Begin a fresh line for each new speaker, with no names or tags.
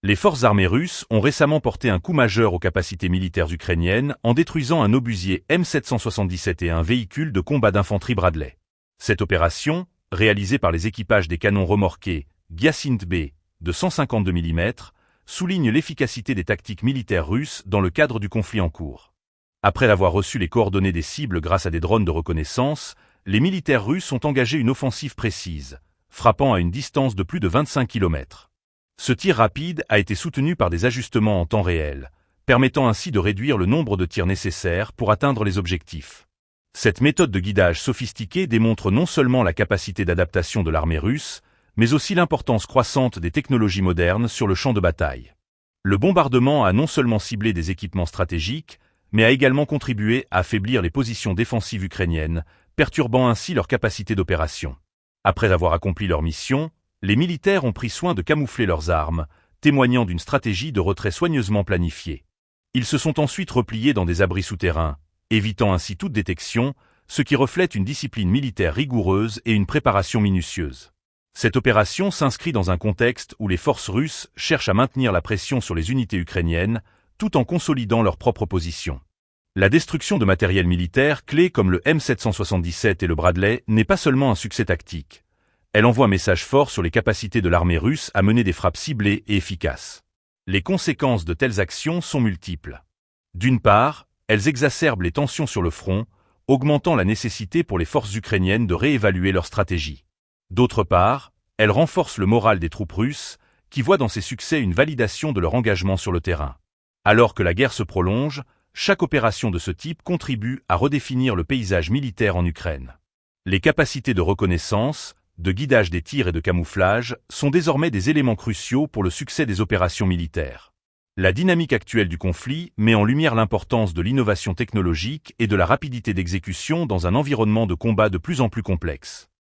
Les forces armées russes ont récemment porté un coup majeur aux capacités militaires ukrainiennes en détruisant un obusier M777 et un véhicule de combat d'infanterie Bradley. Cette opération, réalisée par les équipages des canons remorqués Gyasint B de 152 mm, souligne l'efficacité des tactiques militaires russes dans le cadre du conflit en cours. Après avoir reçu les coordonnées des cibles grâce à des drones de reconnaissance, les militaires russes ont engagé une offensive précise, frappant à une distance de plus de 25 km. Ce tir rapide a été soutenu par des ajustements en temps réel, permettant ainsi de réduire le nombre de tirs nécessaires pour atteindre les objectifs. Cette méthode de guidage sophistiquée démontre non seulement la capacité d'adaptation de l'armée russe, mais aussi l'importance croissante des technologies modernes sur le champ de bataille. Le bombardement a non seulement ciblé des équipements stratégiques, mais a également contribué à affaiblir les positions défensives ukrainiennes, perturbant ainsi leur capacité d'opération. Après avoir accompli leur mission, les militaires ont pris soin de camoufler leurs armes, témoignant d'une stratégie de retrait soigneusement planifiée. Ils se sont ensuite repliés dans des abris souterrains, évitant ainsi toute détection, ce qui reflète une discipline militaire rigoureuse et une préparation minutieuse. Cette opération s'inscrit dans un contexte où les forces russes cherchent à maintenir la pression sur les unités ukrainiennes, tout en consolidant leur propre position. La destruction de matériel militaire clé comme le M777 et le Bradley n'est pas seulement un succès tactique. Elle envoie un message fort sur les capacités de l'armée russe à mener des frappes ciblées et efficaces. Les conséquences de telles actions sont multiples. D'une part, elles exacerbent les tensions sur le front, augmentant la nécessité pour les forces ukrainiennes de réévaluer leur stratégie. D'autre part, elles renforcent le moral des troupes russes, qui voient dans ces succès une validation de leur engagement sur le terrain. Alors que la guerre se prolonge, chaque opération de ce type contribue à redéfinir le paysage militaire en Ukraine. Les capacités de reconnaissance, de guidage des tirs et de camouflage sont désormais des éléments cruciaux pour le succès des opérations militaires. La dynamique actuelle du conflit met en lumière l'importance de l'innovation technologique et de la rapidité d'exécution dans un environnement de combat de plus en plus complexe.